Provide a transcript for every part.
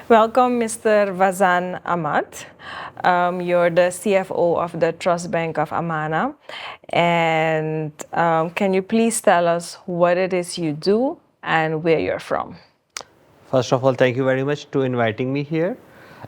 Welcome, Mr. Faizan Ahmed. You're the CFO of the Trustbank of Amanah. And can you please tell us what it is you do and where you're from? First of all, thank you very much to inviting me here.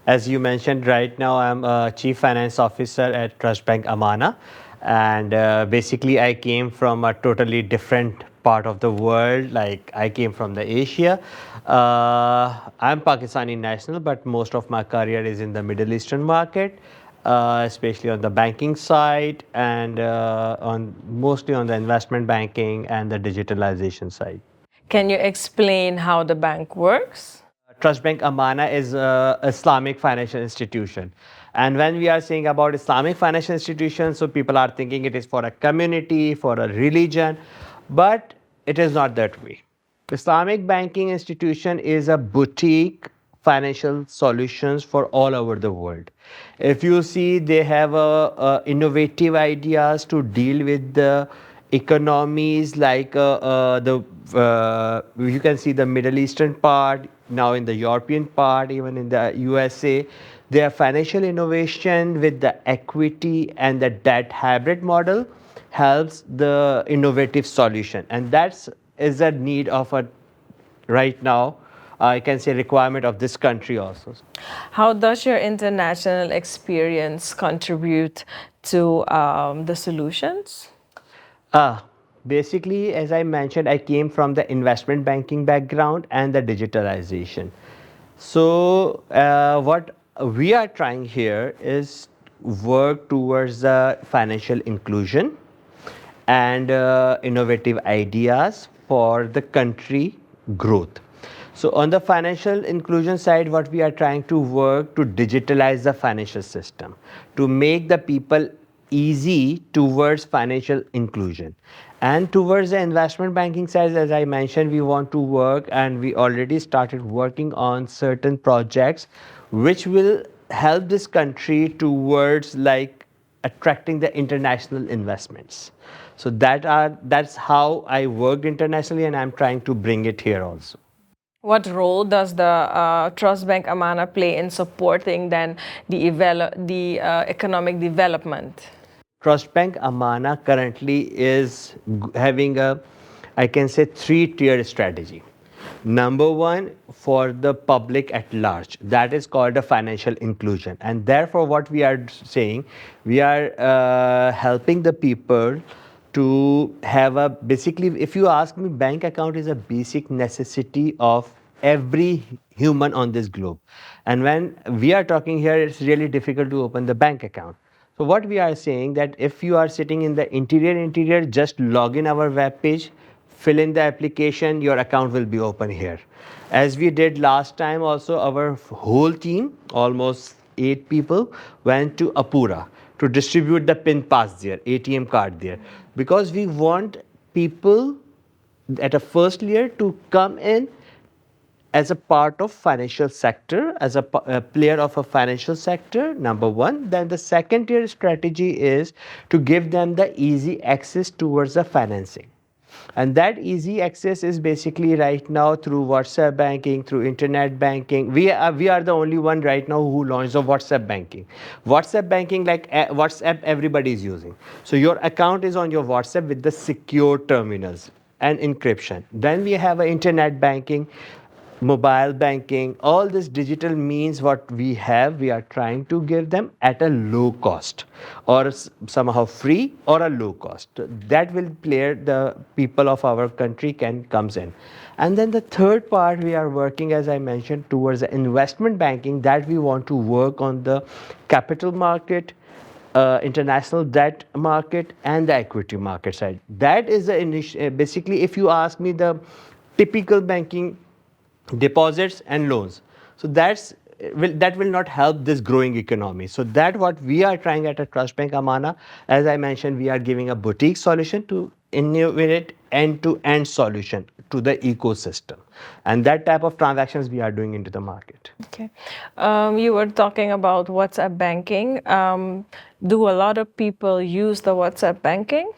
As you mentioned, right now I'm a Chief Finance Officer at Trustbank Amanah, and basically I came from a totally different part of the world. Like I came from the Asia. I'm Pakistani national, but most of my career is in the Middle Eastern market, especially on the banking side and on mostly on the investment banking and the digitalization side. Can you explain how the bank works? Trustbank Amanah is a Islamic financial institution. And when we are saying about Islamic financial institutions, so people are thinking it is for a community, for a religion, but it is not that way. Islamic banking institution is a boutique financial solutions for all over the world. If you see, they have innovative ideas to deal with the economies like the you can see the Middle Eastern part, now in the European part, even in the USA. Their financial innovation with the equity and the debt hybrid model helps the innovative solution, and that's is a need of a right now, I can say, requirement of this country also. How does your international experience contribute to the solutions? Ah, Basically, as I mentioned, I came from the investment banking background and the digitalization. So, what we are trying here is work towards the financial inclusion and innovative ideas for the country growth. So on the financial inclusion side, what we are trying to work to digitalize the financial system, to make the people easy towards financial inclusion. And towards the investment banking side, as I mentioned, we want to work, and we already started working on certain projects which will help this country towards like attracting the international investments. So that's how I worked internationally, and I'm trying to bring it here also. What role does the Trust Bank Amanah play in supporting then the economic development? Trust Bank Amanah currently is having a, I can say, three-tier strategy. Number one, for the public at large, that is called a financial inclusion. And therefore, what we are saying, we are helping the people to have a basically, if you ask me, bank account is a basic necessity of every human on this globe. And when we are talking here, it's really difficult to open the bank account. So what we are saying that if you are sitting in the interior, just log in our web page, fill in the application, your account will be open here. As we did last time also, our whole team, almost 8 people, went to Apura to distribute the PIN pass there, ATM card there, because we want people at a first layer to come in as a part of financial sector, as a player of a financial sector, number one. Then the second tier strategy is to give them the easy access towards the financing. And that easy access is basically right now through WhatsApp banking, through internet banking. We are the only one right now who launched the WhatsApp banking. WhatsApp banking, like WhatsApp, everybody is using. So your account is on your WhatsApp with the secure terminals and encryption. Then we have a internet banking, mobile banking, all this digital means what we have, we are trying to give them at a low cost, or somehow free or a low cost. That will play the people of our country can comes in. And then the third part we are working, as I mentioned, towards the investment banking, that we want to work on the capital market, international debt market, and the equity market side. That is the basically, if you ask me, the typical banking deposits and loans. So that will not help this growing economy. So that what we are trying at a Trust Bank Amanah. As I mentioned, we are giving a boutique solution to innovate end-to-end solution to the ecosystem, and that type of transactions we are doing into the market. Okay. You were talking about WhatsApp banking. Do a lot of people use the WhatsApp banking?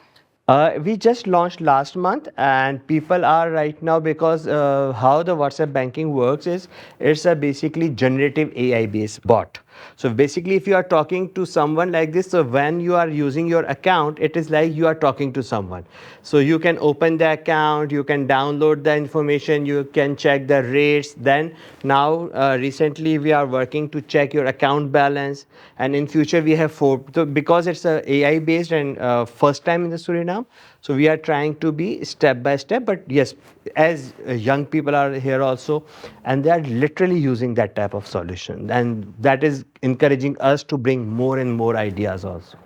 We just launched last month, and people are right now because how the WhatsApp banking works is it's a basically generative AI based bot. So basically, if you are talking to someone like this, so when you are using your account, it is like you are talking to someone. So you can open the account, you can download the information, you can check the rates. Then now recently we are working to check your account balance, and in future we have four. So because it's a AI based and first time in the Suriname, so we are trying to be step by step. But yes, as young people are here also, and they are literally using that type of solution, and that is encouraging us to bring more and more ideas also.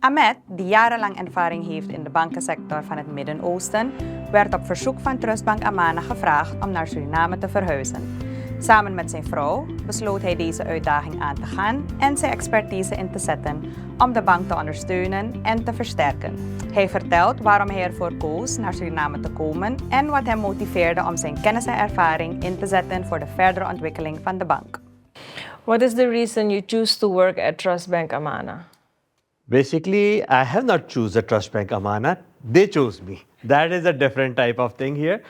Ahmed, die jarenlang ervaring heeft in de bankensector van het Midden-Oosten, werd op verzoek van Trustbank Amanah gevraagd om naar Suriname te verhuizen. Samen met zijn vrouw besloot hij deze uitdaging aan te gaan en zijn expertise in te zetten om de bank te ondersteunen en te versterken. Hij vertelt waarom hij ervoor koos naar Suriname te komen en wat hem motiveerde om zijn kennis en ervaring in te zetten voor de verdere ontwikkeling van de bank. What is the reason you choose to work at Trustbank Amanah? Basically, I have not choose the Trustbank Amanah. They chose me. That is a different type of thing here.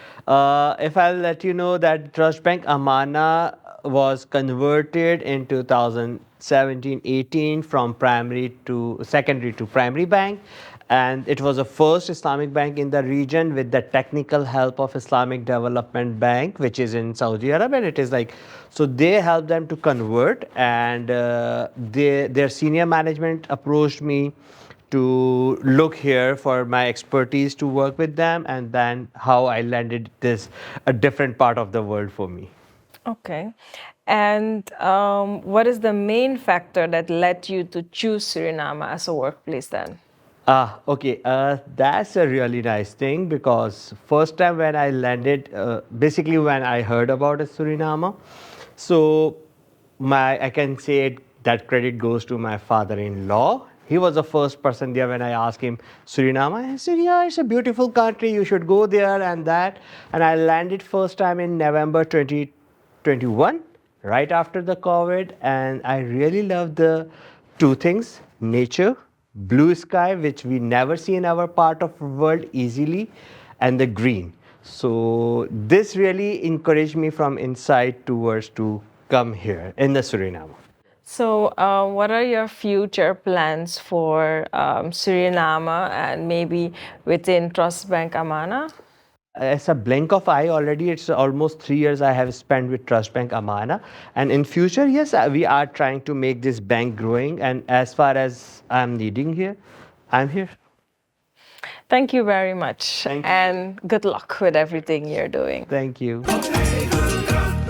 If I'll let you know that Trustbank Amanah was converted in 2017-18 from primary to secondary to primary bank, and it was the first Islamic bank in the region with the technical help of Islamic Development Bank, which is in Saudi Arabia. And it is like, so they helped them to convert, and their senior management approached me to look here for my expertise to work with them, and then how I landed this a different part of the world for me. Okay. And what is the main factor that led you to choose Suriname as a workplace then? Okay, that's a really nice thing because first time when I landed, basically when I heard about Suriname, so I can say that credit goes to my father-in-law. He was the first person there when I asked him Suriname. I said, yeah, it's a beautiful country. You should go there and that. And I landed first time in November 2021, right after the COVID. And I really love the two things: nature, blue sky, which we never see in our part of the world easily, and the green. So this really encouraged me from inside towards to come here in the Suriname. So, what are your future plans for Suriname and maybe within Trustbank Amanah? As a blink of eye already, it's almost 3 years I have spent with Trustbank Amanah. And in future, yes, we are trying to make this bank growing. And as far as I'm needing here, I'm here. Thank you very much. Thank you. And good luck with everything you're doing. Thank you. Eigen Kracht